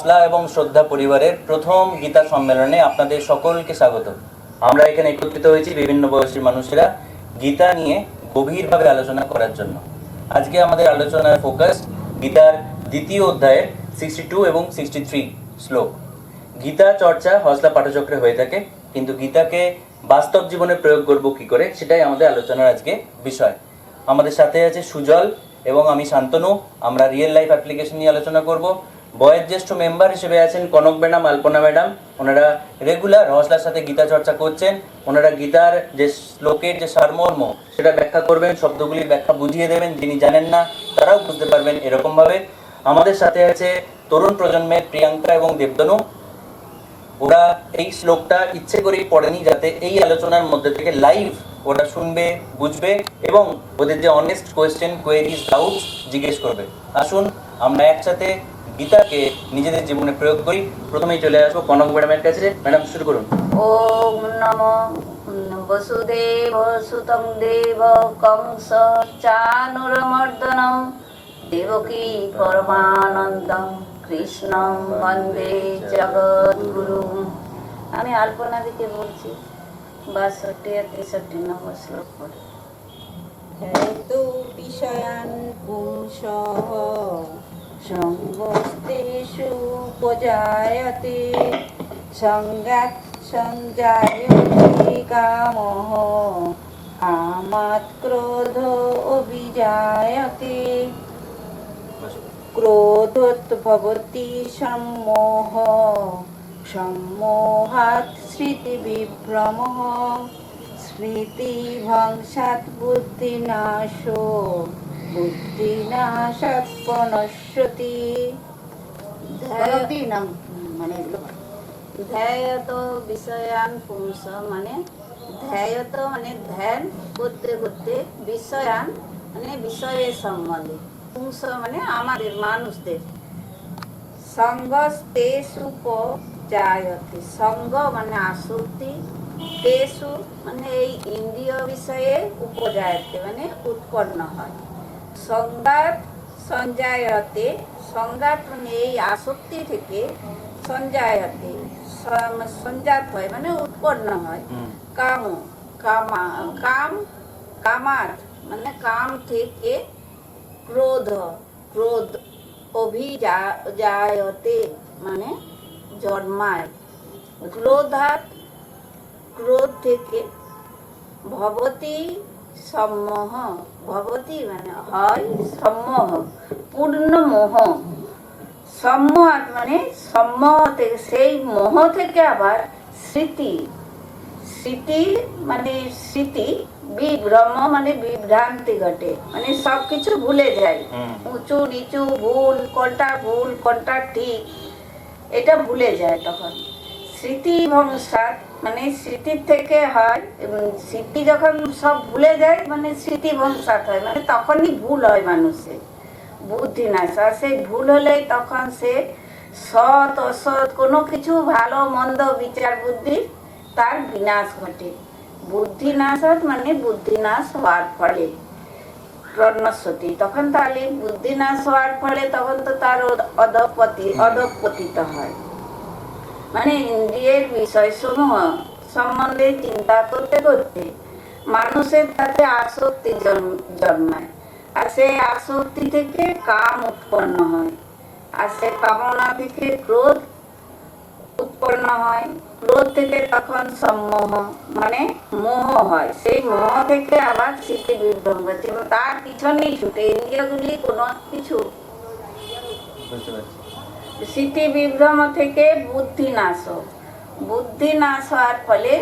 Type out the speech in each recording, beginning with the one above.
হসলা এবং শ্রদ্ধা পরিবারের প্রথম গীতা সম্মেলনে আপনাদের সকলকে স্বাগত। আমরা এখানে একত্রিত হয়েছি বিভিন্ন বয়সী মানুষেরা গীতা নিয়ে গভীরভাবে আলোচনা করার জন্য। আজকে আমাদের আলোচনার ফোকাস গীতার দ্বিতীয় অধ্যায়ের 62 এবং 63 শ্লোক। গীতা চর্চা হসলা পাঠচক্রে হয়ে থাকে, কিন্তু গীতাকে বাস্তব জীবনে প্রয়োগ করব কি করে সেটাই আমাদের আলোচনার আজকে বিষয়। আমাদের সাথে আছে সুজল এবং আমি শান্তনু। আমরা রিয়েল লাইফ অ্যাপ্লিকেশন নিয়ে আলোচনা করব। বয়োজ্যেষ্ঠ মেম্বার হিসেবে আছেন কনক ম্যাডাম, আলপনা ম্যাডাম। ওনারা রেগুলার হসলার সাথে গীতা চর্চা করছেন। ওনারা গীতার যে শ্লোকের যে সারমর্ম সেটা ব্যাখ্যা করবেন, শব্দগুলির ব্যাখ্যা বুঝিয়ে দেবেন। যিনি জানেন না তারাও বুঝতে পারবেন এরকমভাবে। আমাদের সাথে আছে তরুণ প্রজন্মের প্রিয়াঙ্কা এবং দেবদনু। ওরা এই শ্লোকটা ইচ্ছে করেই পড়েনি, যাতে এই আলোচনার মধ্যে থেকে লাইভ ওরা শুনবে, বুঝবে এবং ওদের যে অনেস্ট কোয়েশ্চেন, কোয়েরিজ, ডাউটস জিজ্ঞেস করবে। আসুন আমরা একসাথে গীতাকে নিজেদের জীবনে প্রয়োগ করি। প্রথমেই চলে আসবো কনক ম্যাডামের কাছে। ম্যাডাম শুরু করুন। ওম নমো বসুদেব সুতং দেব কংস চানুরমর্দনম দেবকী পরমানন্দম কৃষ্ণম বন্দে জগদ্গুরু। আমি আলপনা দিকে বলছি 62 আর 63 নম্বর শ্লোক পড়ে। হেতু বিষয়ান পুংসঃ সঙ্গস্তেষু উপজায়তে সঙ্গাৎ সঞ্জায়তে কামঃ কামাৎ ক্রোধ অভিজায়তে ক্রোধোৎ ভবতি সম্মোহ সম্মোহাৎ স্মৃতিবিভ্রমঃ স্মৃতিভ্রংশাৎ বুদ্ধিনাশো বুদ্ধিনাশাৎ প্রণশ্যতি। ধ্যায়ত বিষয়ান পুংস মানে ধ্যায়ত মানে ধ্যান করতে করতে, বিষয়ান মানে বিষয়ের সম্বন্ধে, পুংস মানে আমাদের মানুষদের। সঙ্গস্তেষু উপজায়তে, সঙ্গ মানে আসক্তি, তেষু মানে এই ইন্দ্রিয় বিষয়ে, উপজায়তে মানে উৎপন্ন হয়। সংঘাত সঞ্জায়তে, সংঘাত মানে এই আসক্তি থেকে, সঞ্জায়তে সঞ্জাত হয় মানে উৎপন্ন হয়। কাম কামা কাম কামাত মানে কাম থেকে, ক্রোধ ক্রোধ অভিজায়তে মানে জন্মায়, ক্রোধাৎ ক্রোধ থেকে, ভবতি সম্মোহ ভবতি মানে হয় সম্মোহ পূর্ণ মোহ, সম্মোহ মানে সম্মোহ থেকে, সেই মোহ থেকে আবার স্মৃতি, স্মৃতি মানে স্মৃতি, বিভ্রম মানে বিভ্রান্তি ঘটে, মানে সবকিছু ভুলে যায়। উঁচু নিচু, ভুল কোনটা ঠিক এটা ভুলে যায়। তখন স্মৃতি ভংসাৎ মানে স্মৃতির থেকে হয়, স্মৃতি যখন সব ভুলে যায় মানে স্মৃতি ভংসাৎ হয়, মানে তখনই ভুল হয় মানুষের, বুদ্ধি নাশ। আর সেই ভুল হলেই তখন সে সৎ অসৎ কোনো কিছু, ভালো মন্দ বিচার বুদ্ধি তার বিনাশ ঘটে। বুদ্ধি নাশ মানে বুদ্ধি নাশ হওয়ার ফলে প্রণশ্যতি, তখন তাহলে বুদ্ধি নাশ হওয়ার ফলে তখন তো তার অধঃপতিত হয়, মানে ইন্দ্রিয়ের বিষয়সমূহ সম্বন্ধে চিন্তা করতে করতে মানুষের তাতে আসক্তি জন্মায়। আর সেই আসক্তি থেকে কাম উৎপন্ন হয়, আর সে কামনা থেকে ক্রোধ উৎপন্ন হয়, ক্রোধ থেকে তখন সম্মোহ মানে মোহ হয়, সেই মোহ থেকে আবার স্মৃতি বিভ্রম হচ্ছে, তার পিছনেই ছুটে ইন্দ্রিয়গুলি কোনো কিছু। স্মৃতি বিভ্রম থেকে বুদ্ধি নাশ, বুদ্ধি নাশ হওয়ার ফলে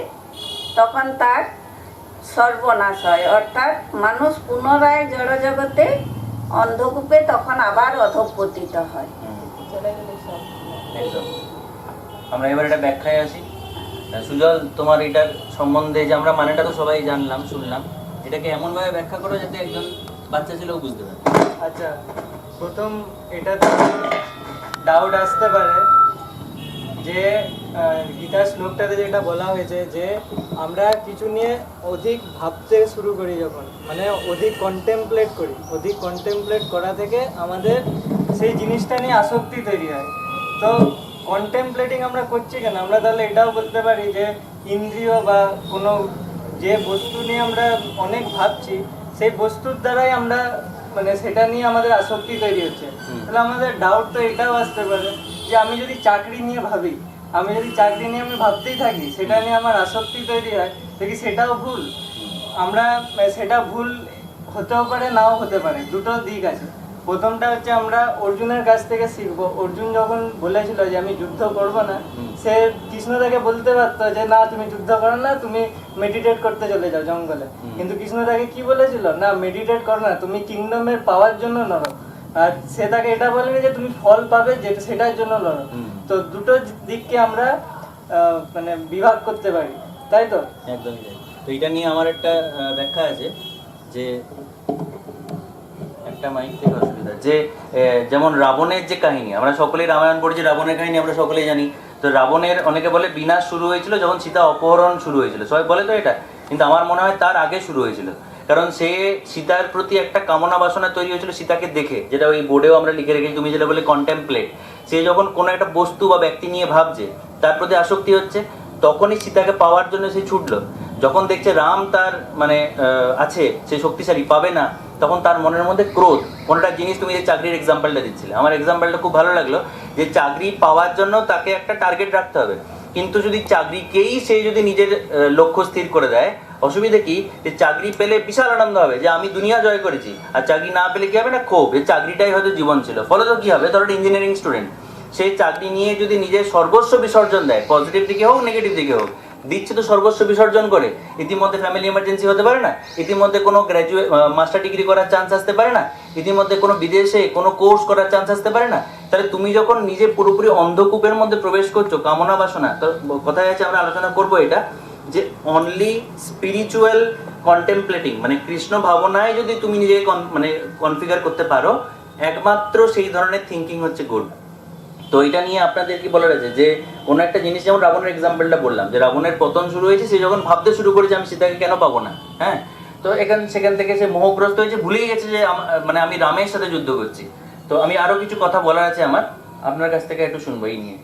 তখন তার সর্বনাশ হয়, অর্থাৎ মানুষ পুনরায় জড় জগতে অন্ধকূপে তখন আবার অধঃপতিত হয়। আমরা এবার এটা ব্যাখ্যায় আসি। সুজল, তোমার এটার সম্বন্ধে যে আমরা মানেটা তো সবাই জানলাম, শুনলাম, এটাকে এমনভাবে ব্যাখ্যা করো যাতে একজন বাচ্চা ছেলেও বুঝতে পারে। আচ্ছা, প্রথম এটাতে ডাউট আসতে পারে যে গীতার শ্লোকটাতে যেটা বলা হয়েছে যে আমরা কিছু নিয়ে অধিক ভাবতে শুরু করি, যখন মানে অধিক কন্টেমপ্লেট করি, অধিক কন্টেমপ্লেট করা থেকে আমাদের সেই জিনিসটা নিয়ে আসক্তি তৈরি হয়। তো কন্টেম্পলেটিং আমরা করছি কেন? আমরা তাহলে এটাও বলতে পারি যে ইন্দ্রিয় বা কোনো যে বস্তু নিয়ে আমরা অনেক ভাবছি, সেই বস্তুর দ্বারাই আমরা মানে সেটা নিয়ে আমাদের আসক্তি তৈরি হচ্ছে। তাহলে আমাদের ডাউট তো এটাও আসতে পারে যে আমি যদি চাকরি নিয়ে ভাবি, আমি যদি চাকরি নিয়ে আমি ভাবতেই থাকি, সেটা নিয়ে আমার আসক্তি তৈরি হয়, দেখি সেটাও ভুল। আমরা সেটা ভুল হতেও পারে, নাও হতে পারে, দুটো দিক আছে। প্রথমটা হচ্ছে আমরা অর্জুনের কাছ থেকে শিখবো। অর্জুন যখন বলেছিল যে আমি যুদ্ধ করব না, সে কৃষ্ণদাকে বলতে পারতো যে না তুমি যুদ্ধ করো না, তুমি মেডিটেট করতে চলে যাও জঙ্গলে। কিন্তু কৃষ্ণদাকে কি বলেছিল? না মেডিটেট করো না, তুমি কিংডমের পাওয়ার জন্য লড়ো। আর সে তাকে এটা বলেনি যে তুমি ফল পাবে যেটা সেটার জন্য লড়ো। তো দুটো দিককে আমরা মানে বিভাগ করতে পারি, তাই তো? একদমই তাই। তো এটা নিয়ে আমার একটা ব্যাখ্যা আছে যে একটা মাইক থেকে অসুবিধা, যে যেমন রাবণের যে কাহিনী, আমরা সকলেই রামায়ণ পড়েছি, রাবণের কাহিনী আমরা সকলেই জানি। তো রাবণের অনেকে বলে বিনাশ শুরু হয়েছিল যখন সীতা অপহরণ শুরু হয়েছিল, সবাই বলে তো এটা, কিন্তু আমার মনে হয় তার আগে শুরু হয়েছিল। কারণ সে সীতার প্রতি একটা কামনা বাসনা তৈরি হয়েছিল সীতাকে দেখে, যেটা ওই বোর্ডেও আমরা লিখে রেখেছি, তুমি যেটা বলে কন্টেম্পলেট। সে যখন কোনো একটা বস্তু বা ব্যক্তি নিয়ে ভাবছে, তার প্রতি আসক্তি হচ্ছে, তখনই সীতাকে পাওয়ার জন্য সে ছুটলো। যখন দেখছে রাম তার মানে আছে, সে শক্তিশালী, পাবে না, তখন তার মনের মধ্যে ক্রোধ। কোনটা জিনিস, তুমি যে চাকরির এক্সাম্পলটা দিচ্ছিলে, আমার এক্সাম্পলটা খুব ভালো লাগলো, যে চাকরি পাওয়ার জন্য তাকে একটা টার্গেট রাখতে হবে। কিন্তু যদি চাকরিকেই সে যদি নিজের লক্ষ্য স্থির করে দেয়, অসুবিধা কি, যে চাকরি পেলে বিশাল আনন্দ হবে যে আমি দুনিয়া জয় করেছি, আর চাকরি না পেলে কি হবে না, ক্ষোভ, এই চাকরিটাই হয়তো জীবন ছিল। ফলত কি হবে, ধরো ইঞ্জিনিয়ারিং স্টুডেন্ট, সেই চাকরি নিয়ে যদি নিজের সর্বস্ব বিসর্জন দেয়, পজিটিভ দিকে হোক নেগেটিভ দিকে হোক, দিচ্ছে তো সর্বস্ব বিসর্জন করে, ইতিমধ্যে ফ্যামিলি এমার্জেন্সি হতে পারে না, ইতিমধ্যে কোনো গ্র্যাজুয়েট মাস্টার ডিগ্রি করার চান্স আসতে পারে না, ইতিমধ্যে কোনো বিদেশে কোনো কোর্স করার চান্স আসতে পারে না। তাহলে তুমি যখন নিজে পুরোপুরি অন্ধকূপের মধ্যে প্রবেশ করছো, কামনা বাসনা, তো কথায় আছে, আমরা আলোচনা করবো এটা, যে অনলি স্পিরিচুয়াল কন্টেম্পলেটিং, মানে কৃষ্ণ ভাবনায় যদি তুমি নিজেকে মানে কনফিগার করতে পারো, একমাত্র সেই ধরনের থিঙ্কিং হচ্ছে গুড। তো এটা নিয়ে আপনাদের কি বলার আছে, যে কোনো একটা জিনিস, যেমন রাবণের এক্সাম্পলটা বললাম, যে রাবণের পতন শুরু হয়েছে, সে যখন ভাবতে শুরু করেছে আমি সীতাকে কেন পাবো না, হ্যাঁ, তো সেখান থেকে সে মোহগ্রস্ত হয়েছে, ভুলেই গেছে যে মানে আমি রামের সাথে যুদ্ধ করছি। তো আমি আরো কিছু কথা বলার আছে আমার, আপনার কাছ থেকে একটু শুনবো এই নিয়ে।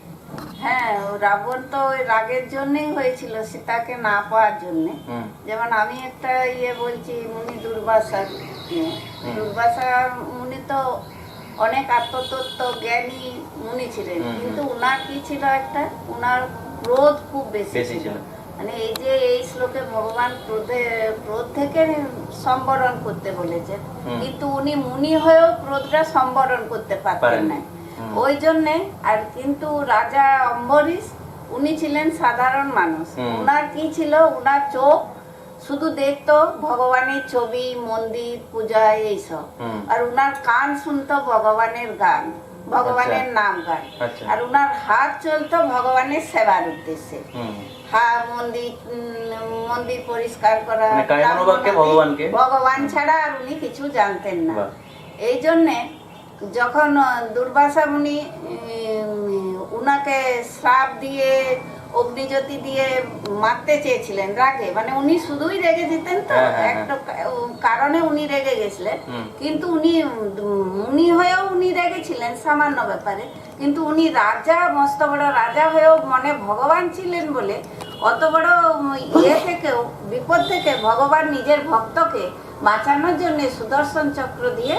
হ্যাঁ, রাবণ তো ওই রাগের জন্যই হয়েছিল, সীতাকে না পাওয়ার জন্য। যেমন আমি একটা বলছি, মুনি দুর্বাসা। দুর্বাসা মুনি তো অনেক আত্মতত্ত্ব জ্ঞানী মুনি ছিলেন, কিন্তু উনার কি ছিল, একটা উনার ক্রোধ খুব বেশি ছিল। মানে এই যে এই শ্লোকে ভগবান ক্রোধ থেকে সম্বরণ করতে বলেছেন, কিন্তু উনি মুনি হয়েও ক্রোধটা সম্বরণ করতে পারতেন না, ওই জন্যে। আর কিন্তু রাজা অম্বরীশ, উনি ছিলেন সাধারণ মানুষ, উনার কি ছিল, উনার চোখ শুধু দেখতো ভগবানের ছবি, মন্দির, পূজা, এইসব। আর উনার কান শুনতো ভগবানের গান, ভগবানের নাম গান। আর উনার হাত চলতো ভগবানের সেবার উদ্দেশ্যে। হ্যাঁ, মন্দির পরিষ্কার করা, ভগবান ছাড়া আর উনি কিছু জানতেন না। এই জন্যে যখন দুর্বাসা মুনি উনাকে শ্রাপ দিয়ে, অগ্নিজ্যোতি দিয়ে মারতে চেয়েছিলেন রাগে, মানে উনি শুধুই রেগে যেতেন, তো একটা কারণে উনি রেগে গেছিলেন। কিন্তু উনি মুনি হয়েও উনি রেগেছিলেন সামান্য ব্যাপারে, কিন্তু উনি রাজা, মস্ত বড় রাজা হয়েও মনে ভগবান ছিলেন বলে অত বড় থেকেও, বিপদ থেকে ভগবান নিজের ভক্তকে বাঁচানোর জন্য সুদর্শন চক্র দিয়ে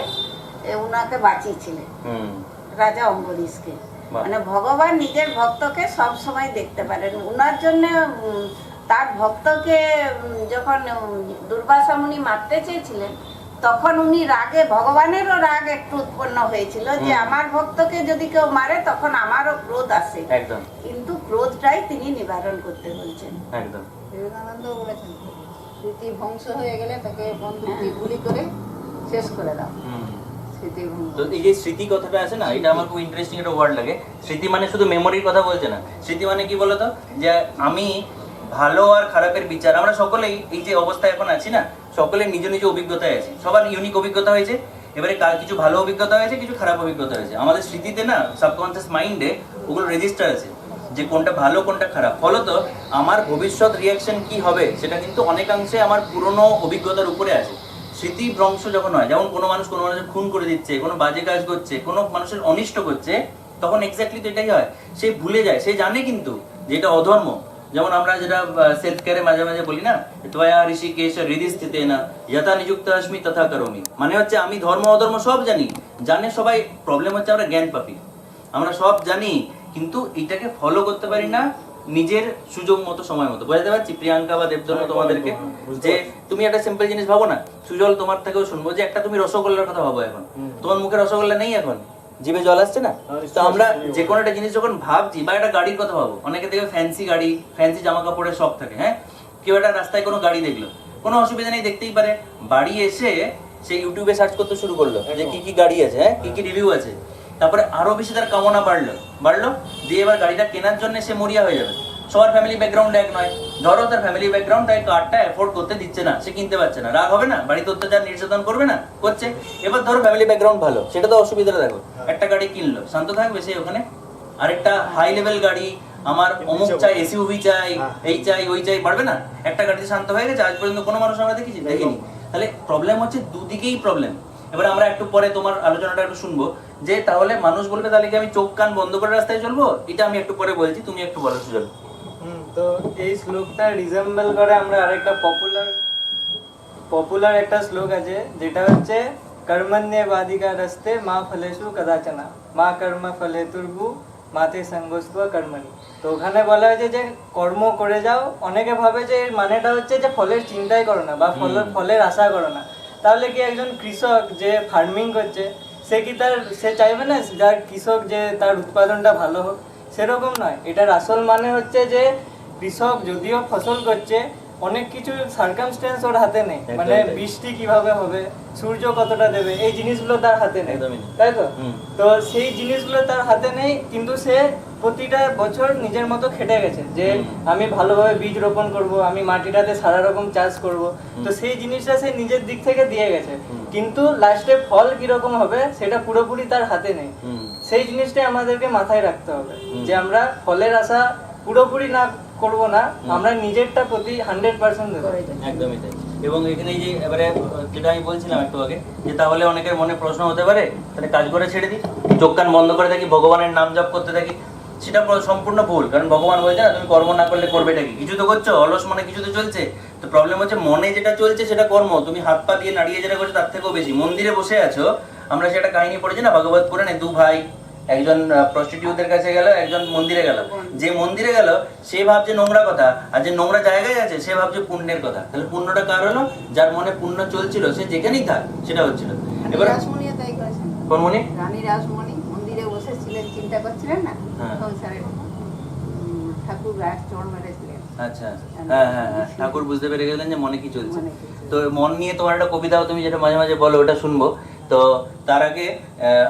উনাকে বাঁচিয়েছিলেন, রাজা অম্বরীশকে। মানে ভগবান নিজের ভক্তকে সব সময় দেখতে পারেন। উনার জন্য তার ভক্তকে যখন দুর্বাসা মুনি মারতে চেয়েছিলেন, তখন উনি রাগে, ভগবানেরও রাগ একটু উৎপন্ন হয়েছিল যে আমার ভক্তকে যদি কেউ মারে তখন আমারও ক্রোধ আসে, একদম। কিন্তু ক্রোধটাই তিনি নিবারণ করতে বলছেন। একদম। বিবেকানন্দ বলেছেন, স্মৃতি ধ্বংস হয়ে গেলে তাকে বন্দুক দিয়ে গুলি করে শেষ করে দাও। তো এই যে স্মৃতি কথাটা আছে না, এটা আমার খুব ইন্টারেস্টিং একটা ওয়ার্ড লাগে। স্মৃতি মানে শুধু মেমোরির কথা বলছে না, স্মৃতি মানে কি বলতো, যে আমি ভালো আর খারাপের বিচার, আমরা সকলেই এই যে অবস্থায় এখন আছি না, সকলের নিজ নিজ অভিজ্ঞতায় আছে, সবার ইউনিক অভিজ্ঞতা হয়েছে। এবারে কিছু ভালো অভিজ্ঞতা হয়েছে, কিছু খারাপ অভিজ্ঞতা হয়েছে। আমাদের স্মৃতিতে না, সাবকনসিয়াস মাইন্ডে ওগুলো রেজিস্টার আছে, যে কোনটা ভালো কোনটা খারাপ। ফলত আমার ভবিষ্যৎ রিয়াকশন কি হবে সেটা কিন্তু অনেকাংশে আমার পুরনো অভিজ্ঞতার উপরে আছে। স্মৃতি ভ্রংশ যখন হয়, যেমন কোনো মানুষ কোনো মানুষের খুন করে দিচ্ছে, কোনো বাজে কাজ করছে, কোনো মানুষের অনিষ্ট করছে, তখন এক্স্যাক্টলি তো এটাই হয়, সে ভুলে যায়, সে জানে কিন্তু যে এটা অধর্ম। যেমন আমরা যেটা সেলফ কেয়ারে মাঝে মাঝে বলি না, ত্বয়া ঋষিকেশ হৃদি স্থিতে না যথা নিযুক্ত আস্মি তথা করোমি, মানে হচ্ছে আমি ধর্ম অধর্ম সব জানি, জানে সবাই, প্রবলেম হচ্ছে আমরা জ্ঞান পাপি, আমরা সব জানি কিন্তু এটাকে ফলো করতে পারি না নিজের সুযোগ মতো, সময় মতো। বোঝাতে পারছি প্রিয়াঙ্কা বা দেবদন্ন তোমাদেরকে, যে তুমি একটা সিম্পল জিনিস ভাবো না, সুজল তোমার থেকেও শুনবো যে একটা তুমি রসগোল্লার কথা ভাবো, এখন তোমার মুখে রসগোল্লা নেই, এখন জিভে জল আসছে না? তো আমরা যে কোনো একটা জিনিস যখন ভাবছি, বা একটা গাড়ির কথা ভাবো, অনেকে দেখবে ফ্যান্সি গাড়ি, ফ্যান্সি জামা কাপড়ের শখ থাকে, হ্যাঁ, কেউ একটা রাস্তায় কোনো গাড়ি দেখলো, কোনো অসুবিধা নেই, দেখতেই পারে, বাড়ি এসে সে ইউটিউবে সার্চ করতে শুরু করলো যে কি কি গাড়ি আছে, হ্যাঁ, কি কি রিভিউ আছে, তারপরে আরো বেশি তার কামনা বাড়লো দিয়ে এবার গাড়িটা কেনার জন্য সে মরিয়া হয়ে যাবে। সবার ফ্যামিলি ব্যাকগ্রাউন্ড এক নয়, ধরো তার ফ্যামিলি ব্যাকগ্রাউন্ড তাই কারটা অ্যাফোর্ড করতে দিচ্ছে না, সে কিনতে পারছে না, রাগ হবে না? বাড়িতে অত্যাচার নির্যাতন করবে না? করছে। এবার ধরো ফ্যামিলি ব্যাকগ্রাউন্ড ভালো, সেটা তো অসুবিধাটা দেখো, একটা গাড়ি কিনলো, শান্ত থাকবে সে ওখানে, আরেকটা হাই লেভেল গাড়ি, আমার অমুক চাই, এসইউভি চাই, এই চাই ওই চাই, পারবে না? একটা গাড়িতে শান্ত হয়ে গেছে, আজ পর্যন্ত কোনো মানুষ আমরা দেখিনি। তাহলে প্রবলেম হচ্ছে দুদিকেই প্রবলেম। এবার আমরা একটু পরে তোমার আলোচনাটা একটু শুনবো, যে তাহলে মানুষ বলবে তাহলে কি আমি চোখ কান বন্ধ করে রাস্তায় চলবো? এটা আমি একটু পরে বলছি, তুমি একটু বলো সুজল। তো এই শ্লোকটা রিজেম্বল করে আমরা আরেকটা পপুলার একটা শ্লোক আছে, যেটা হচ্ছে কর্মণ্যেবাধিকার রাস্তে মা ফলেষু কদাচনা মা কর্ম ফলে তুর্বু মাতে সঙ্গস্ব কর্মণি। তো ওখানে বলা হয়েছে যে কর্ম করে যাও। অনেকে ভাবে যে এর মানেটা হচ্ছে যে ফলের চিন্তাই করো না বা ফলের আশা করো না। তাহলে কি একজন কৃষক যে ফার্মিং করছে সে চাইবে না যার কৃষক যে তার উৎপাদনটা ভালো হোক? সেরকম নয়, এটার আসল মানে হচ্ছে যে কৃষক যদিও ফসল করছে, অনেক কিছু সার্কামস্টেন্স ওর হাতে নেই, মানে বৃষ্টি কিভাবে হবে, সূর্য কতটা দেবে, এই জিনিসগুলো তার হাতে নেই, তাই তো? তো সেই জিনিসগুলো তার হাতে নেই, কিন্তু সে প্রতিটা বছর নিজের মতো খেটে গেছে যে আমি ভালোভাবে বীজ রোপণ করব, আমি মাটিটাতে সারা রকম চাষ করব। তো সেই জিনিসটা সে নিজের দিক থেকে দিয়ে গেছে, কিন্তু লাস্টে ফল কিরকম হবে সেটা পুরোপুরি তার হাতে নেই। সেই জিনিসটাই আমাদেরকে মাথায় রাখতে হবে, যে আমরা ফলের আশা পুরোপুরি না করব না, আমরা নিজেরটা প্রতি 100% দেবো। একদমই তাই। এবং এখানে এই যে এবারে যেটা আমি বলছিলাম একটু আগে, যে তাহলে অনেকের মনে প্রশ্ন হতে পারে, তাহলে কাজ করে ছেড়ে দিই, চোখ কান বন্ধ করে থাকি, ভগবানের নাম জপ করতে থাকি। সেটা সম্পূর্ণ ভুল, কারণ ভগবান বলছে না তুমি কর্ম না করলে করবেটা কি? কিছু তো করছো, অলস মনে কিছু তো চলছে। তো প্রবলেম হচ্ছে মনে যেটা চলছে সেটা কর্ম, তুমি হাত পা দিয়ে নাড়িয়ে যেটা করছো তার থেকেও বেশি। মন্দিরে বসে আছো, আমরা সেটা কাহিনী পড়েছি না ভাগবত পুরাণে, দু ভাই, একজন প্রস্টিটিউটের কাছে গেল, একজন মন্দিরে গেল। যে মন্দিরে গেল সে ভাবছে নোংরা কথা, আর যে নোংরা জায়গায় আছে সে ভাবছে পুণ্যের কথা। তাহলে পুণ্যটা কার হলো? যার মনে পুণ্য চলছিল, সে যেখানেই থাক সেটা হচ্ছিল। এবার রাসমণিও তাই করেছেন। কোন মনি? রানী রাসমণি মন্দিরে বসেছিলেন, চিন্তা করছিলেন না, সংসারে ঠাকুর গাছ চড় মেরেছিলেন। আচ্ছা, হ্যাঁ হ্যাঁ হ্যাঁ, ঠাকুর বুঝতে পেরে গেলেন যে মনে কি চলছে। তো মন নিয়ে তোমার একটা কবিতাও তুমি যেটা মাঝে মাঝে বলো, ওটা শুনবো। তো তার আগে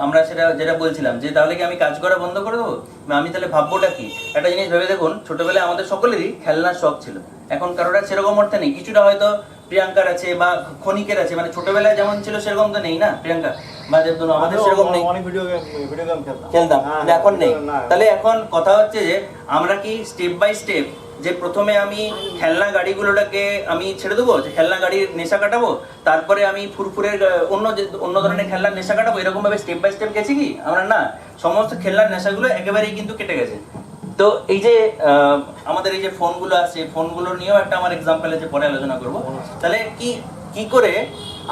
আমরা সেটা যেটা বলছিলাম, যে তাহলে কি আমি কাজ করা বন্ধ করে দেবো? আমি তাহলে ভাববোটা কি? একটা জিনিস ভেবে দেখুন, ছোটবেলায় আমাদের সকলেরই খেলনার শখ ছিল, এখন কারোর সেরকম অর্থে নেই। কিছুটা হয়তো প্রিয়াঙ্কার আছে বা ক্ষণিকের আছে, মানে ছোটবেলায় যেমন ছিল সেরকম তো নেই না প্রিয়াঙ্কা বা দেবদনু, আমাদের সেরকম নেই। খেলতাম, এখন নেই। তাহলে এখন কথা হচ্ছে যে আমরা কি স্টেপ বাই স্টেপ, যে প্রথমে আমি খেলনা গাড়িগুলোটাকে আমি ছেড়ে দেবো, যে খেলনা গাড়ির নেশা কাটাবো, তারপরে আমি ফুরফুরের অন্য ধরনের খেলনার নেশা কাটাবো, এরকম ভাবে স্টেপ বাই স্টেপ গেছি কি আমরা? না, সমস্ত খেলনার নেশাগুলো একেবারেই কিন্তু কেটে গেছে। তো এই যে আমাদের এই যে ফোনগুলো আছে, ফোনগুলো নিয়েও একটা আমার এক্সাম্পল আছে, পরে আলোচনা করবো। তাহলে কি করে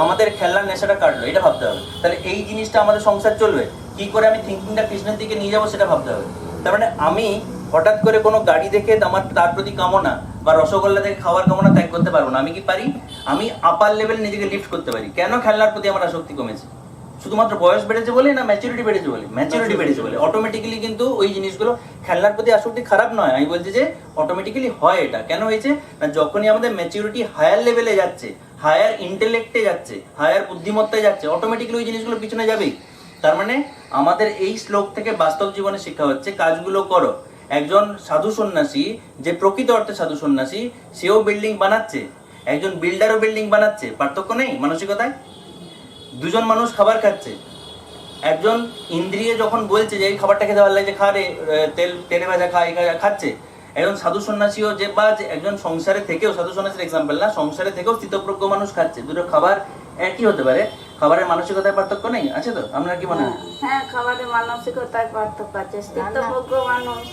আমাদের খেলনার নেশাটা কাটলো এটা ভাবতে হবে। তাহলে এই জিনিসটা আমাদের সংসার চলবে কি করে, আমি থিঙ্কিংটা কৃষ্ণের দিকে নিয়ে যাবো সেটা ভাবতে হবে। তার মানে আমি হঠাৎ করে কোনো গাড়ি দেখে আমার তার প্রতি কামনা বা রসগোল্লা থেকে খাওয়ার কামনা ত্যাগ করতে পারবো না। আমি কি পারি? আমি আপার লেভেল নিজেকে লিফট করতে পারি। কেন খেলনার প্রতি আমার আসক্তি কমেছে? শুধুমাত্র বয়স বেড়েছে বলে না ম্যাচুরিটি বেড়েছে বলে? ম্যাচুরিটি বেড়েছে বলে অটোমেটিক্যালি কিন্তু ওই জিনিসগুলো, খেলনার প্রতি আসক্তি খারাপ নয়, আমি বলছি যে অটোমেটিক্যালি হয়। এটা কেন হয়েছে না, যখনই আমাদের ম্যাচুরিটি হায়ার লেভেলে যাচ্ছে, হায়ার ইন্টেলেক্টে যাচ্ছে, হায়ার বুদ্ধিমত্তায় যাচ্ছে, অটোমেটিক্যালি ওই জিনিসগুলো পিছনে যাবেই। তার মানে আমাদের এই শ্লোক থেকে বাস্তব জীবনে শিক্ষা হচ্ছে কাজগুলো করো। একজন সাধু সন্ন্যাসী, যে প্রকৃত অর্থে সাধু সন্ন্যাসী, সেও বিল্ডিং বানাচ্ছে, একজন বিল্ডারও বিল্ডিং বানাচ্ছে, পার্থক্য নেই মানসিকতায়। দুজন মানুষ খাবার খাচ্ছে, একজন ইন্দ্রিয়ে যখন বলছে যে এই খাবারটা খেতে ভালো লাগছে, খা রে, তেলে ভাজা খা, এই খাচ্ছে। একজন সাধু সন্ন্যাসীও যে বা একজন সংসারে থেকেও, সাধু সন্ন্যাসীর এক্সাম্পল না, সংসারে থেকেও স্থিতপ্রজ্ঞ মানুষ খাচ্ছে। দুটো খাবার একই হতে পারে, খাবারের মানসিকতায় পার্থক্য নেই, আছে তো? আপনার কি মনে হয়? হ্যাঁ, খাবারের মানসিকতায় পার্থক্য আছে। স্থিতপ্রজ্ঞ মানুষ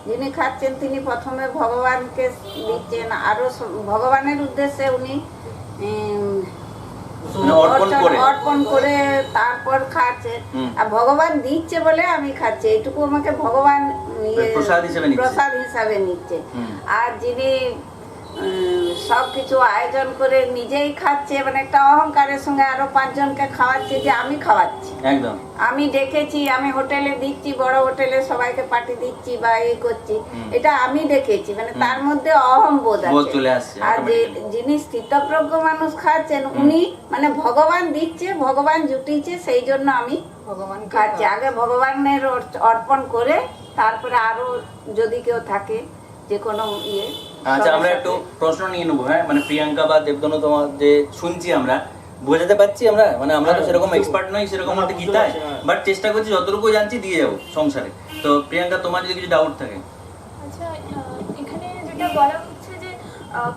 যিনি খাচ্ছেন তিনি প্রথমে ভগবানকে দিচ্ছেন, আরো ভগবানের উদ্দেশ্যে উনি মানে অর্পণ করে তারপর খাচ্ছে। আর ভগবান দিচ্ছে বলে আমি খাচ্ছি, এইটুকু আমাকে ভগবান প্রসাদ হিসাবে নিচ্ছে। আর যিনি সবকিছু আয়োজন করে নিজেই খাচ্ছে, মানে একটা অহংকারের সঙ্গে আরো 5 জনকে খাওয়াচ্ছে যে আমি খাওয়াচ্ছি, একদম আমি ডেকেছি, আমি হোটেলে দিচ্ছি, বড় হোটেলে সবাইকে পার্টি দিচ্ছি বা এই করছি, এটা আমি ডেকেছি, মানে তার মধ্যে অহংবোধ আছে। আর যে যিনি স্থিতপ্রজ্ঞ মানুষ খাচ্ছেন উনি মানে ভগবান দিচ্ছে, ভগবান জুটিয়েছে, সেই জন্য আমি ভগবান খাচ্ছি। আগে ভগবানের অর্পণ করে তারপরে আরো যদি কেউ থাকে যে কোনো ইয়ে। আচ্ছা, আমরা একটু প্রশ্ন নিয়ে নেবো। হ্যাঁ, মানে প্রিয়াঙ্কা বা দেবদনু, তোমার যে শুনছি আমরা, বোঝাতে পারছি আমরা, মানে আমরা তো সেরকম এক্সপার্ট নই সেরকম একটা গীতায়, বাট চেষ্টা করছি যতটুকু জানছি দিয়ে যাবো সংসারে। তো প্রিয়াঙ্কা, তোমার যদি কিছু ডাউট থাকে। আচ্ছা, এখানে যেটা বলা হচ্ছে যে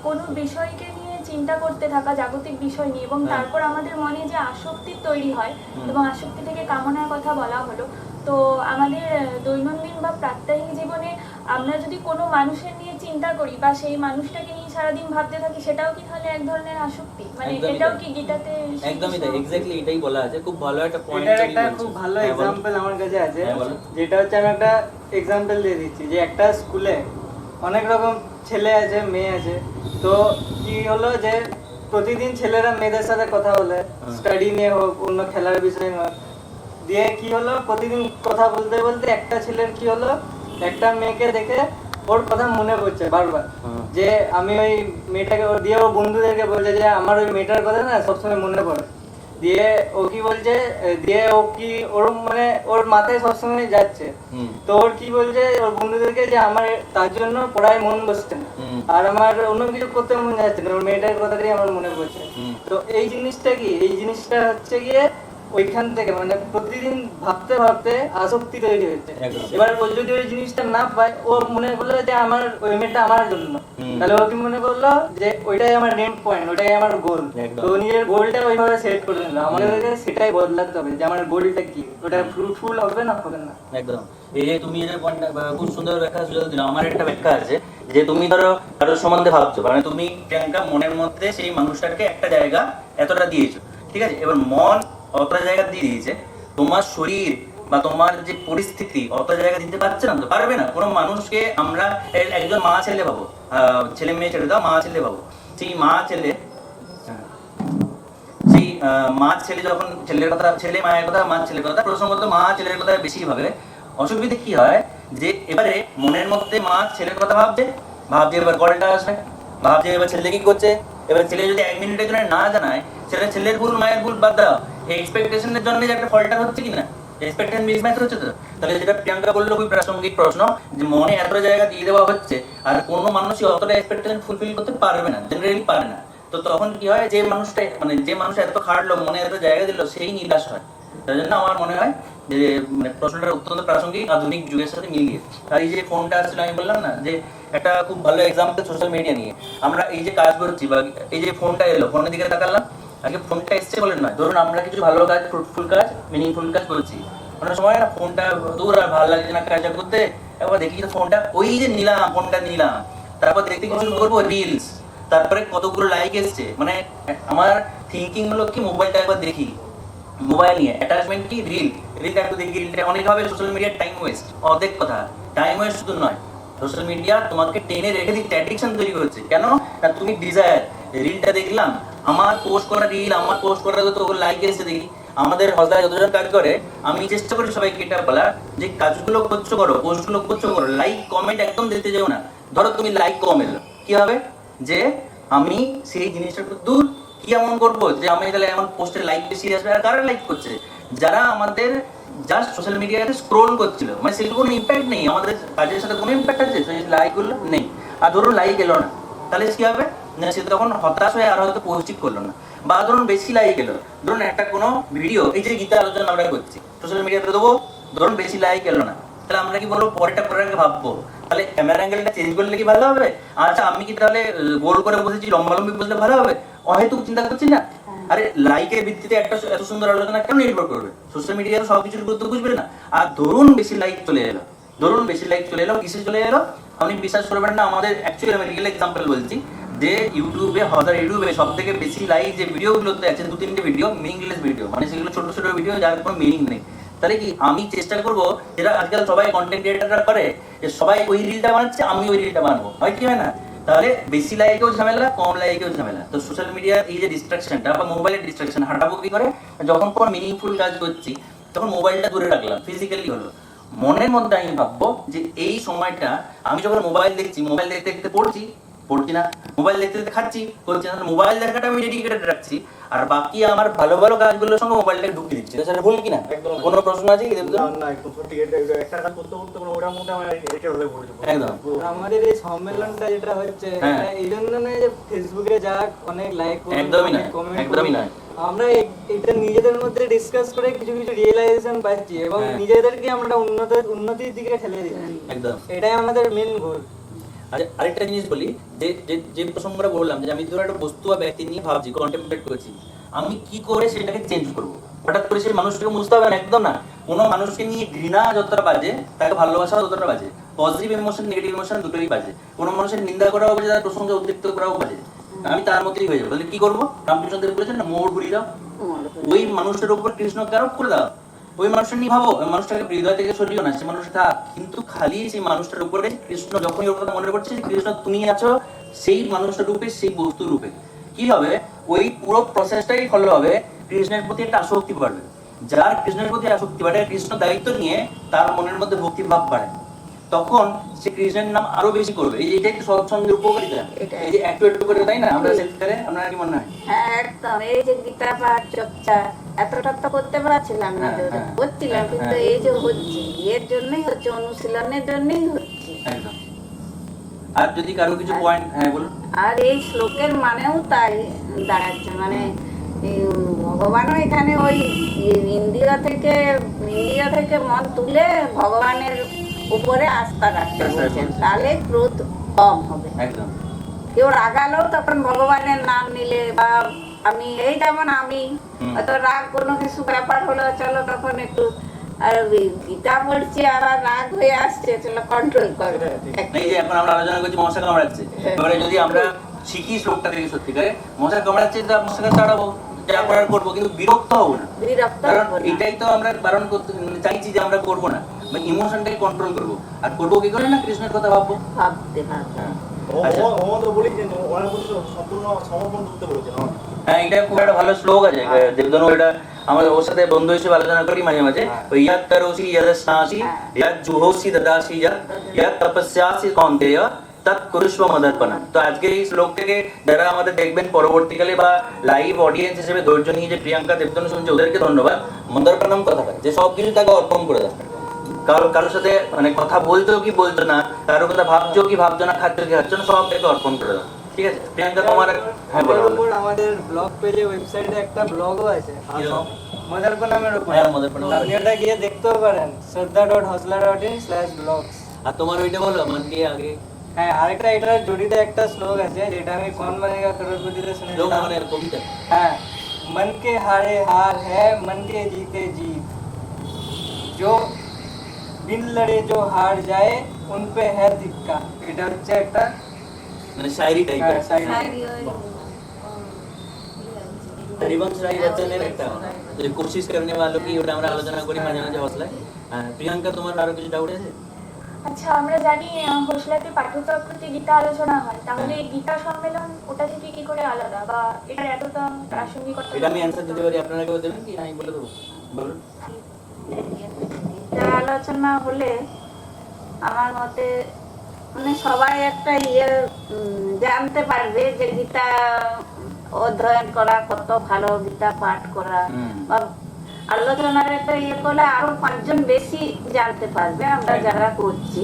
কোনো বিষয়কে নিয়ে চিন্তা করতে থাকা, জাগতিক বিষয় নিয়ে, এবং তারপর আমাদের মনে যে আসক্তি তৈরি হয় এবং আসক্তি থেকে কামনার কথা বলা হলো। তো আমাদের দৈনন্দিন বা প্রাত্যহিক জীবনে আমরা যদি কোনো মানুষের নিয়ে চিন্তা করি বা সেই মানুষটাকে নিয়ে সারাদিন ভাবতে থাকি, সেটাও কি তাহলে এক ধরনের আসক্তি? মানে এটাও কি গীতাতে? একদমই তাই, এক্স্যাক্টলি এটাই বলা আছে। খুব ভালো একটা পয়েন্ট। এটার একটা খুব ভালো এক্সাম্পল আমার কাছে আছে, যেটা হচ্ছে আমি একটা এক্সাম্পল দিয়ে দিচ্ছি যে একটা স্কুলে অনেক রকম ছেলে আছে, মেয়ে আছে। তো কি হলো যে প্রতিদিন ছেলেরা মেয়েদের সাথে কথা বলে, স্টাডি নিয়ে হোক, অন্য খেলার বিষয় হোক। দিয়ে কি হলো, প্রতিদিন কথা বলতে বলতে একটা ছেলের কি হলো, একটা মেয়েকে দেখে ওর কথা মনে পড়ছে বারবার, যে আমি ওই মেয়েটাকে, ওর দিয়ে ও বন্ধুদেরকে বলছে যে আমার ওই মেয়েটার কথা না সবসময় মনে পড়ে। দিয়ে ও কি বলছে, দিয়ে ও কি ওর মানে ওর মাথায় সবসময় যাচ্ছে। তো ওর কি বলছে ওর বন্ধুদেরকে যে আমার তার জন্য পড়ায় মন বসছে না, আর আমার অন্য কিছু করতে মন যাচ্ছে না, ওর মেয়েটার কথাটাই আমার মনে পড়ছে। তো এই জিনিসটা কি, এই জিনিসটা হচ্ছে গিয়ে ওইখান থেকে মানে প্রতিদিন ভাবতে ভাবতে আসক্তি তৈরি হচ্ছে। এবার ও যদি ওই জিনিসটা না পায়, ও মনে করলো যে আমার ওই মেয়েটা আমার জন্য, তাহলে ও কি মনে করলো যে ওইটাই আমার এন্ড পয়েন্ট, ওইটাই আমার গোল। তো নিজের গোলটা ওইভাবে সেট করে নিল। আমাদেরকে সেটাই বদলাতে হবে যে আমার গোলটা কি, ওটা ফ্রুটফুল হবে না হবে না। একদম, এই যে তুমি যে পয়েন্টটা খুব সুন্দর ব্যাখ্যা সুযোগ দিলে, আমার একটা ব্যাখ্যা আছে যে তুমি ধরো কারোর সম্বন্ধে ভাবছো, মানে তুমি প্রিয়াঙ্কা মনের মধ্যে সেই মানুষটাকে একটা জায়গা এতটা দিয়েছো, ঠিক আছে? এবার মন অতটা জায়গা দিয়ে দিয়েছে, তোমার শরীর বা তোমার যে পরিস্থিতি অত জায়গা দিতে পারছে না, তো পারবে না। কোনো মানুষকে আমরা একজন মা ছেলে ভাবো, ছেলে মেয়ে ছেড়ে দাও, মা ছেলে ভাবো। সেই মা ছেলে, সেই মা ছেলে যখন ছেলের কথা, ছেলে মায়ের কথা, মা ছেলের কথা, প্রসঙ্গত মা ছেলের কথা বেশি ভাবে। অসুবিধা কি হয় যে এবারে মনের মধ্যে মা ছেলের কথা ভাবছে, এবার কলটা আসবে, ভাবছে এবার ছেলে কি করছে। এবার ছেলে যদি 1 মিনিটের জন্য না জানায়, ছেলের ভুল মায়ের ভুল বাদ দাও, এই এক্সপেকটেশনের জন্য যে একটা ফলটা হচ্ছে কিনা, এক্সপেকটেশন মিসম্যাচ হচ্ছে। তো তাহলে যেটা প্রিয়াঙ্কা বললো খুবই প্রাসঙ্গিক প্রশ্ন, যে মনে এত জায়গা দিয়ে দেওয়া হচ্ছে আর কোনো মানুষই অতটা এক্সপেকটেশন ফুলফিল করতে পারবে না, জেনারেলি পারে না। তো তখন কি হয়, যে মানুষটা মানে যে মানুষ এত খাটলো, মনে এত জায়গা দিল, সেই নিরাশ হয়। তাই জন্য আমার মনে হয় যে মানে প্রশ্নটা অত্যন্ত প্রাসঙ্গিক, আধুনিক যুগের সাথে মিলিয়ে। আর এই যে ফোনটা আসলে আমি বললাম না যে একটা খুব ভালো এক্সাম্পল সোশ্যাল মিডিয়া নিয়ে, আমরা এই যে কাজ করছি বা এই যে ফোনটা এলো, ফোনের দিকে তাকালাম, আগে ফোনটা এসছে বলে নয়। ধরুন আমরা কিছু ভালো কাজ, ফ্রুটফুল কাজ, মিনিংফুল কাজ করছি, অনেক সময় না ফোনটা দূর আর ভালো লাগছে না কাজটা করতে, একবার দেখি ফোনটা, ওই যে নিলাম ফোনটা নিলাম, তারপর দেখতে কিছু করবো রিলস, তারপরে কতগুলো লাইক এসছে। মানে আমার থিঙ্কিং হলো কি, মোবাইলটা একবার দেখি, মোবাইল নিয়ে অ্যাটাচমেন্ট কি, রিলটা একটু দেখি। রিলটা অনেক ভাবে সোশ্যাল মিডিয়ার টাইম ওয়েস্ট, অর্ধেক কথা টাইম ওয়েস্ট শুধু নয়, সোশ্যাল মিডিয়া তোমাকে টেনে রেখে দিচ্ছে, অ্যাডিকশন তৈরি করছে। কেন না, তুমি ডিজায়ার, রিলটা দেখলাম, আমার পোস্ট করা রিল, আমার পোস্ট করা তো লাইক এসে দেখি। আমাদের হজদায় যতজন কাজ করে, আমি চেষ্টা করি সবাইকে এটা বলা যে কাজগুলো করছো করো, পোস্টগুলো করছো করো, লাইক কমেন্ট একদম দিতে যাও না। ধরো তুমি লাইক কম এলো, কি হবে যে আমি সেই জিনিসটা দূর কি এমন করবো যে আমি তাহলে এমন পোস্টে লাইক বেশি আসবে। আর কারা লাইক করছে, যারা আমাদের জাস্ট সোশ্যাল মিডিয়াতে স্ক্রোল করছিল, মানে সেগুলো কোনো ইম্প্যাক্ট নেই, আমাদের কাজের সাথে কোনো ইম্প্যাক্ট আছে, সেই লাইকগুলো নেই। আর ধরুন লাইক এলো না, তাহলে কি হবে না, সে তখন হতাশ হয়ে আর হয়তো পোস্টই করলো না। বা ধরুন বেশি লাইক এলো, ধরুন একটা কোনো ভিডিও, এই যে গীতা আলোচনা আমরা করছি সোশ্যাল মিডিয়াতে দেবো, ধরুন বেশি লাইক এলো না, তাহলে আমরা কি বলবো, পরের আগে ভাববো, তাহলে ক্যামেরা অ্যাঙ্গেলটা চেঞ্জ করলে কি ভালো হবে? আচ্ছা আমি কি তাহলে গোল করে বসেছি, লম্বালম্বি বসলে ভালো হবে? অহেতুক চিন্তা করছি না, আরে লাইকের ভিত্তিতে একটা এত সুন্দর আলোচনা কেন নির্ভর করবে? সোশ্যাল মিডিয়া তো সবকিছুর গুরুত্ব বুঝবে না। আর ধরুন বেশি লাইক চলে এলো, কিসে চলে এলো আপনি বিশ্বাস করবেন না। আমাদের অ্যাকচুয়ালি মেডিকেল এক্সাম্পল বলছি, যে ইউটিউবে সব থেকে বেশি লাইক যে ভিডিওগুলোতে আছে 2-3টে ভিডিও মিনিংলেস ভিডিও, মানে সেগুলো ছোট ছোট ভিডিও যার কোনো মিনিং নেই। তাহলে কি আমি চেষ্টা করবো, যেটা আজকাল সবাই কন্টেন্ট ক্রিয়েটাররা করে, যে সবাই ওই রিলটা বানাচ্ছে, আমি ওই রিলটা বানাবো, হয় কি হয় না? তাহলে বেশি লাইকেও ঝামেলা, কম লাইকেও ঝামেলা। তো সোশ্যাল মিডিয়ার এই যে ডিস্ট্রাকশনটা বা মোবাইলের ডিস্ট্রাকশন হাঁটাবো কি করে? যখন কোনো মিনিংফুল কাজ করছি তখন মোবাইলটা দূরে রাখলাম, ফিজিক্যালি হলো। মনের মধ্যে আমি ভাববো যে এই সময়টা আমি যখন মোবাইল দেখছি, মোবাইল দেখতে দেখতে পড়ছি না, মোবাইল দেখতে দেখতে খাচ্ছি করছি না, মোবাইল দেখাটা আমি ডেডিকেটেড রাখছি, আর বাকি আমার ভালো ভালো কাজগুলোর সঙ্গে মোবাইলটাকে ঢুকিয়ে দিচ্ছি। সেটা ভুল কিনা? কোনো প্রশ্ন আছে কি? একদম। আমাদের এই সম্মেলনটা যেটা হচ্ছে হ্যাঁ। এই জন্য নয় যে ফেসবুকে যা অনেক লাইক একদমই নয়, একদমই নয়। আমরা এটা নিজেদের মধ্যে ডিসকাস করে কিছু কিছু রিয়েলাইজেশন পাচ্ছি এবং হ্যাঁ। নিজেদেরকে আমরা উন্নতির দিকে ঠেলে দিচ্ছি। একদম। এটাই আমাদের মেন গোল। আচ্ছা, আরেকটা জিনিস বলি, যে প্রসঙ্গটা বললাম, যে আমি ধরো একটা বস্তু বা ব্যক্তি নিয়ে ভাবছি, কন্টেম্পলেট করছি, আমি কি করে সেটাকে চেঞ্জ করবো? হঠাৎ করে সেই মানুষটাকে বুঝতে হবে না, একদম না। কোনো মানুষকে নিয়ে ঘৃণা যতটা বাজে, তাকে ভালোবাসাও ততটা বাজে। পজিটিভ ইমোশন, নেগেটিভ ইমোশন দুটোই বাজে। কোনো মানুষের নিন্দা করাও বাজে, তার প্রসঙ্গে উদ্দীপ্ত করাও বাজে। আমি তার মধ্যেই হয়ে যাবো। তাহলে কি করবো? রামকৃষ্ণ দেব বলেছেন না, মোড় ঘুরিয়ে দাও। ওই মানুষটার উপর কৃষ্ণকে আরোপ করে দাও। ওই মানুষটা নিয়ে ভাবো, ওই মানুষটাকে হৃদয় থেকে সরিও না, সে মানুষটা থাক, কিন্তু খালি সেই মানুষটার উপরে কৃষ্ণ যখনই ওর কথা মনে পড়ছে, কৃষ্ণ তুমি আছো সেই মানুষটার রূপে, সেই বস্তুর রূপে, কি হবে? ওই পুরো প্রসেসটাই ফলো হবে, কৃষ্ণের প্রতি একটা আসক্তি বাড়বে। যার কৃষ্ণের প্রতি আসক্তি বাড়ে, কৃষ্ণ দায়িত্ব নিয়ে তার মনের মধ্যে ভক্তি ভাব বাড়ে, তখন সে কৃষ্ণের নাম আরো বেশি করবে। এটাই তো সৎসঙ্গের উপকারিতা। এই যে একটু একটু করে, তাই না? আমরা সেলফ করে, আপনার কি মনে হয়? হ্যাঁ, একদম। এই যে গীতা পাঠ চর্চা এতটা তো করতে পারছিলাম না, করছিলাম, কিন্তু এই যে হচ্ছে, এর জন্যই হচ্ছে, অনুশীলনের জন্যই হচ্ছে। একদম। আর যদি কারো কিছু পয়েন্ট, হ্যাঁ বলুন। আর এই শ্লোকের মানেও তাই দাঁড়াচ্ছে, মানে ভগবানও এখানে ওই ইন্দ্রিয় থেকে মন তুলে ভগবানের উপরে আস্থা রাখতে বলছেন, তাহলে ক্রোধ কম হবে। একদম। কেউ রাগালেও তখন ভগবানের নাম নিলে, বা আমি এই যেমন আমি হয়তো রাগ কোনো কিছু ব্যাপার হলো, চলো তখন একটু, আর গীতা পড়ছি আর রাগ হয়ে আসছে, চলো কন্ট্রোল করবে। এই যে এখন আমরা আলোচনা করছি মশা কামড়াচ্ছে, এবারে যদি আমরা শিখি শ্লোকটা থেকে সত্যিকারে, মশা কামড়াচ্ছে তো মশাকে তাড়াবো, যা করার করবো, কিন্তু বিরক্ত হবো না। বিরক্ত কারণ হবো না। এটাই তো আমরা বারণ করতে চাইছি যে আমরা করবো না, ইমোশনটাকে কন্ট্রোল করবো। আর করবো কি করে? না কৃষ্ণের কথা ভাববো। ভাবতে। আচ্ছা। হ্যাঁ, এটা খুব একটা ভালো শ্লোক আছে দেবদনু। এটা আমাদের ওর সাথে বন্ধু হিসেবে আলোচনা করি মাঝে মাঝে। ওই ইয়াদ করোসি ইয়াদস্নাসি ইয়াদ জুহোসি দদাসি ইয়াদ তপস্যাসি কৌন্তেয় তৎ কুরুষ্ব মদর্পণম। তো আজকে এই শ্লোক থেকে যারা আমাদের দেখবেন পরবর্তীকালে বা লাইভ অডিয়েন্স হিসেবে ধৈর্য নিয়ে যে প্রিয়াঙ্কা দেবদনু শুনছে, ওদেরকে ধন্যবাদ। মদর্পণম কথা পায় যে সবকিছু তাকে অর্পণ করে দেয়। কারোর সাথে মানে কথা বলছো কি বলছো না, কারোর কথা ভাবছো কি ভাবছো না, খাচ্ছো কি খাচ্ছো না, সব থেকে অর্পণ করে দাও। ঠিক আছে প্রিয়াঙ্কা, তোমার হ্যাঁ বলো। আমাদের ব্লগ পেজে, ওয়েবসাইটে একটা ব্লগও আছে মদর্পণমের উপর। হ্যাঁ, মদর্পণম। আপনি ওটা গিয়ে দেখতেও পারেন, shraddha.hosla.in/blogs। আর তোমার ওইটা বলো, মন কে আগে। হ্যাঁ, আরেকটা এটার জড়িত একটা শ্লোক আছে, যেটা আমি কোন বনেগা করোড়পতিতে শ্লোক শুনেছিলাম। মানে কবিতা। হ্যাঁ, मन के हारे हार है, मन के जीते जीत, जो बिन लड़े जो हार जाए उन पे है धिक्का। এটা হচ্ছে একটা মানে শায়রি টাইপের। শায়রি। হরিবংশ রায় বচ্চনের একটা যে কোশিশ করনে वालों की, ওটা আমরা আলোচনা করি মাঝে মাঝে হসলায়। প্রিয়াঙ্কা, তোমার আরো কিছু ডাউট আছে? আচ্ছা, আমরা জানি হোসলাতে পাঠ্যচক্রতে গীতা আলোচনা হয়, তাহলে এই গীতা সম্মেলন ওটা থেকে কি করে আলাদা, বা এটার এতটা প্রাসঙ্গিকতা? এটা আমি অ্যানসার দিতে পারি, আপনারা কেউ দেবেন কি? আমি বলে দেবো, বলুন। গীতা আলোচনা হলে আমার মতে মানে সবাই একটা জানতে পারবে যে গীতা অধ্যয়ন করা কত ভালো, গীতা পাঠ করা, বা আলোচনার একটা করলে আরো 5 জন বেশি জানতে পারবে। আমরা যারা করছি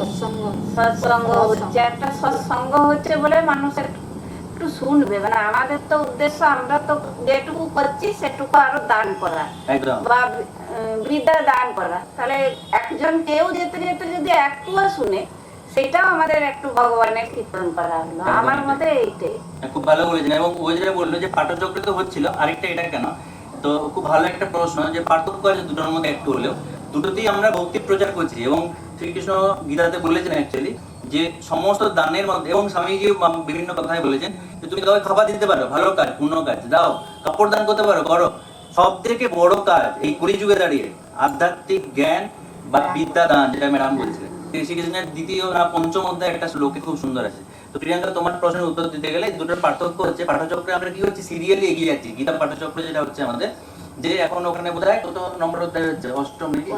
সৎসঙ্গ হচ্ছে, একটা সৎসঙ্গ হচ্ছে বলে মানুষ একটু শুনবে, মানে আমাদের তো উদ্দেশ্য, আমরা তো যেটুকু করছি সেটুকু আরো দান করা, বা বিদ্যা দান করা। তাহলে একজন কেউ যেতে যেতে যদি একটুও শুনে, সেটাও আমাদের একটু ভগবানের কীর্তন করা হলো, আমার মতে এইটাই। খুব ভালো বলেছেন। এবং ও যেটা বললো যে পাঠচক্রে তো হচ্ছিল, আরেকটা এটা কেন, তো খুব ভালো একটা প্রশ্ন যে পার্থক্য আছে দুটোর মধ্যে একটু হলেও, দুটোতেই আমরা ভক্তি প্রচার করছি। এবং শ্রীকৃষ্ণ গীতাতে বলেছেন অ্যাকচুয়ালি যে সমস্ত দানের মধ্যে, এবং স্বামীজি বিভিন্ন কথাই বলেছেন যে তুমি কাউকে খাবার দিতে পারো, ভালো কাজ, পূর্ণ কাজ, দাও, কাপড় দান করতে পারো, করো। সব থেকে বড় কাজ এই কলিযুগে দাঁড়িয়ে আধ্যাত্মিক জ্ঞান বা বিদ্যা দান, যেটা ম্যাডাম বলছিলেন। শ্রীকৃষ্ণের দ্বিতীয় না পঞ্চম অধ্যায় একটা শ্লোকে খুব সুন্দর আছে। তো প্রিয়াঙ্কা, তোমার প্রশ্নের উত্তর দিতে গেলে দুটোর পার্থক্য হচ্ছে, পাঠচক্রে আমরা কি হচ্ছে সিরিয়ালি এগিয়ে যাচ্ছি। গীতা পাঠচক্র যেটা হচ্ছে আমাদের, যে এখন ওখানে বোধহয় কত নম্বর অধ্যায় হচ্ছে, অষ্টম নাকি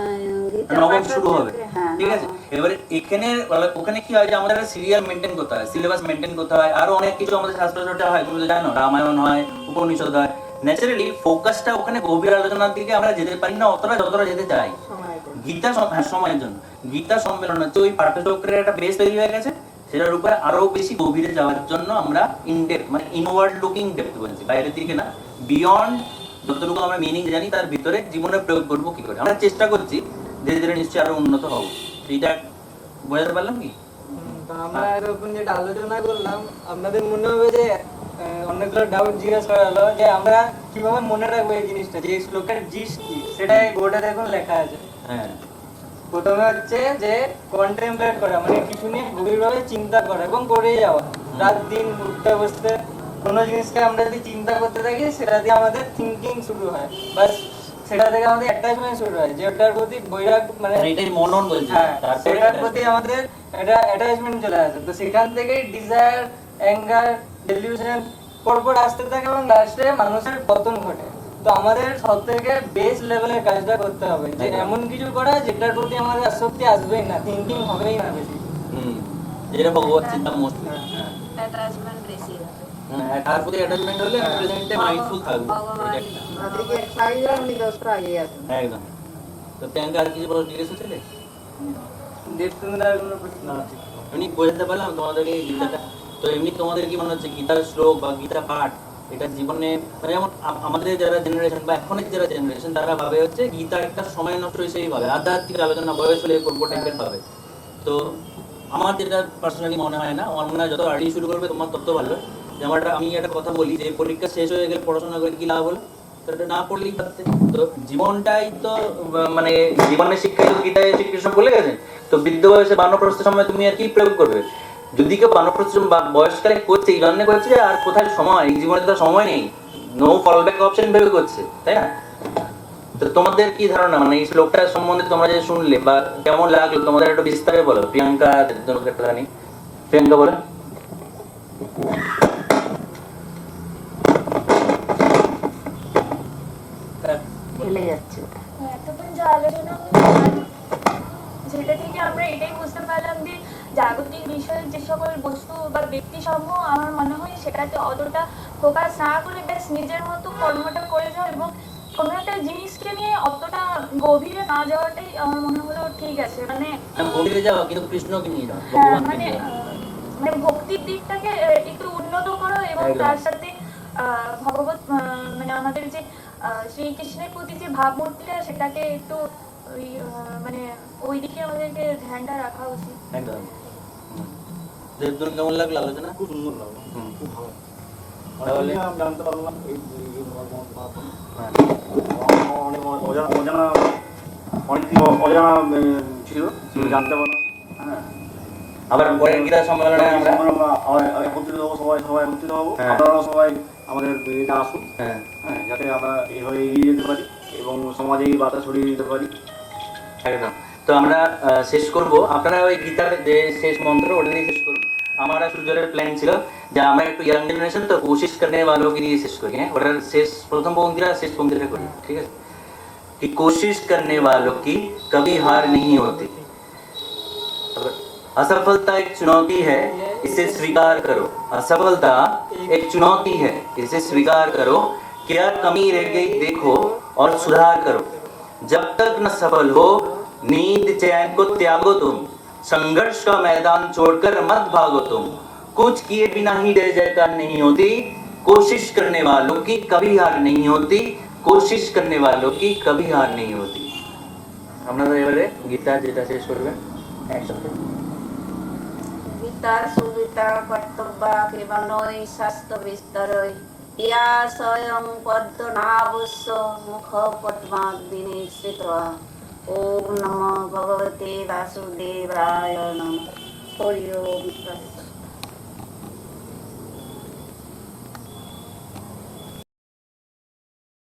নবম শুরু হবে, ঠিক আছে। এবারে এখানে ওখানে কি হয় যে আমাদের সিরিয়াল মেনটেন করতে হয়, সিলেবাস মেনটেন করতে হয়, আরো অনেক কিছু আমাদের শাস্ত্র চর্চা হয়, তুমি তো জানো, রামায়ণ হয়, উপনিষদ হয়। ন্যাচারালি ফোকাসটা ওখানে গভীর আলোচনার দিকে আমরা যেতে পারি না অতটা যতটা যেতে চাই। গীতা সময়ের জন্য গীতা সম্মেলন হচ্ছে ওই পাঠচক্রের একটা বেস তৈরি হয়ে গেছে, সেটার উপরে আরো বেশি গভীরে যাওয়ার জন্য আমরা ইনডেপথ মানে ইনওয়ার্ড লুকিং ডেপথ বলছি, বাইরের দিকে না, বিয়ন্ড যতটুকু আমরা মিনিং জানি তার ভিতরে জীবনে প্রয়োগ করবো কি করে আমরা চেষ্টা করছি। ধীরে ধীরে নিশ্চয়ই আরো উন্নত হবো। এইটা বোঝাতে পারলাম কি? তো আমরা এরকম যেটা আলোচনা করলাম, আপনাদের মনে হবে যে অনেকগুলো ডাউট জিজ্ঞেস করা হলো যে আমরা কিভাবে মনে রাখবো এই জিনিসটা, যে এই শ্লোকের জিস কি, সেটা এই বোর্ডে দেখুন লেখা আছে। হ্যাঁ, প্রথমে হচ্ছে যে কন্টেমপ্লেট করা, মানে কিছু নিয়ে গভীরভাবে চিন্তা করা এবং করেই যাওয়া। রাত দিন উঠতে বসতে কোনো জিনিসকে আমরা যদি চিন্তা করতে থাকি, সেটা দিয়ে আমাদের থিঙ্কিং শুরু হয়, বাস সেটা থেকে আমাদের অ্যাটাচমেন্ট শুরু হয়, যেটার প্রতি বৈরাগ মানে এটাই মনন বলছি। হ্যাঁ, সেটার প্রতি আমাদের একটা অ্যাটাচমেন্ট চলে আসে। তো সেখান থেকেই ডিজায়ার, অ্যাঙ্গার, ডেলিউশন পরপর আসতে থাকে এবং লাস্টে মানুষের পতন ঘটে। তো আমাদের সব থেকে বেস লেভেলের কাজটা করতে হবে, যে এমন কিছু করা যেটার প্রতি আমাদের আসক্তি আসবেই না, থিঙ্কিং হবেই না বেশি। যেটা ভগবত চিন্তা মোস্ট, অ্যাটাচমেন্ট বেশি হবে। হ্যাঁ, তার প্রতি অ্যাটাচমেন্ট হলে প্রেজেন্টে মাইন্ডফুল থাকবো। একদম। তো প্রিয়াঙ্কা, আর কিছু জিজ্ঞেস হচ্ছিলে? দেবতুন্দার কোনো প্রশ্ন আছে? এমনি বোঝাতে পারলাম তোমাদের এই গীতাটা। তো এমনি তোমাদের কি মনে হচ্ছে গীতার শ্লোক বা গীতা পাঠ এটা জীবনে, মানে যেমন আমাদের যারা জেনারেশন বা এখনের যারা জেনারেশন, তারা ভাবে হচ্ছে গীতা একটা সময় নষ্ট হিসেবেই ভাবে, আধ্যাত্মিক আলোচনা বয়স হলে করবো টাইপের ভাবে। তো আমার যেটা পার্সোনালি মনে হয় না, আমার মনে হয় যত আর্লি শুরু করবে তোমার তত ভালো। যে আমি একটা কথা বলি যে পরীক্ষা শেষ হয়ে গেলে পড়াশোনা করে কি লাভ হলো, তো এটা না পড়লেই পারতে। তো জীবনটাই তো মানে জীবনের শিক্ষাই তো গীতায় শ্রীকৃষ্ণ বলে গেছেন। তো বৃদ্ধ বয়সে বানপ্রস্থের সময় তুমি আর কি প্রয়োগ করবে? যদি কেউ বানপ্রস্থ বা বয়সকালে করছে এই জন্য করছে, আর কোথায় সময়, এই জীবনে তো সময় নেই, নো ফল ব্যাক অপশন ভেবে করছে, তাই না? তো তোমাদের কি ধারণা, মানে এই শ্লোকটা সম্বন্ধে তোমরা যে শুনলে বা কেমন লাগলো তোমাদের, একটু বিস্তারে বলো। প্রিয়াঙ্কা, প্রিয়াঙ্কা বলো। ফেলে যাচ্ছে। এতক্ষণ যে আলোচনা হলো, যেটা থেকে আমরা এটাই বুঝতে পারলাম যে জাগতিক বিষয়ে যে সকল বস্তু বা ব্যক্তি সমূহ, আমার মনে হয় সেটাতে অতটা ফোকাস না করে বেশ নিজের মতো কর্মটা করে যাও এবং কোনো একটা জিনিসকে নিয়ে অতটা গভীরে না যাওয়াটাই আমার মনে হলো ঠিক আছে। মানে গভীরে যাও কিন্তু কৃষ্ণকে নিয়ে যাও, হ্যাঁ, ভগবানকে মানে নিয়ে যাও। মানে ভক্তির দিকটাকে একটু উন্নত করো এবং একদম। তার সাথে ভগবত মানে আমাদের যে শ্রীকৃষ্ণের প্রতি যে ভাবমূর্তিটা, সেটাকে একটু ওই মানে ওই দিকে আমাদেরকে ধ্যানটা রাখা উচিত। একদম। দেবদুন, কেমন লাগলো আলোচনা? খুব সুন্দর লাগলো, খুব ভালো। তাহলে আমি জানতে পারলাম এই হ্যাঁ, অনেক অজানা অনেক অজানা ছিল, জানতে পারলাম। হ্যাঁ, আবার পরের গীতা সম্মেলনে আমরা একত্রিত হবো, সবাই একত্রিত হবো। হ্যাঁ। আপনারা সবাই আমাদের এটা আসুন, হ্যাঁ, হ্যাঁ, যাতে আমরা এইভাবে এগিয়ে যেতে পারি এবং সমাজে এই বার্তা ছড়িয়ে দিতে পারি। একদম। তো আমরা শেষ করব, আপনারা ওই গীতার যে শেষ মন্ত্র ওটা দিয়ে শেষ করুন। আমার সুজলের প্ল্যান ছিল যে আমরা একটু ইয়াং জেনারেশন তো কোশিশ করনে वालों के लिए শেষ করি। হ্যাঁ, ওটার শেষ প্রথম পংক্তিটা শেষ পংক্তিটা করি, ঠিক আছে? कि कोशिश करने वालों की कभी हार नहीं होती, असफलता एक चुनौती है, इसे स्वीकार करो। असफलता एक चुनौती है, इसे स्वीकार करो। क्या कमी रह गई देखो और सुधार करो। जब तक न सफल हो नींद चैन को त्यागो तुम, संघर्ष का मैदान छोड़कर मत भागो तुम। कुछ किए बिना ही जय जयकार नहीं होती, कोशिश करने वालों की कभी हार नहीं होती, कोशिश करने वालों की कभी हार नहीं होती। আপনারা এবারে গীতা যেটা শেষ করবেন একসাথে। সুপ্তা সুবিতা কর্তব্যা কেবলই শাস্ত্র বিস্তরই ইয়া স্বয়ং পদ্মনাভস্য মুখ পদ্মাগ্নিশ্রিত্বা ওম নমো ভগবতে বাসুদেবায় নমঃ হরি ওম তৎসৎ।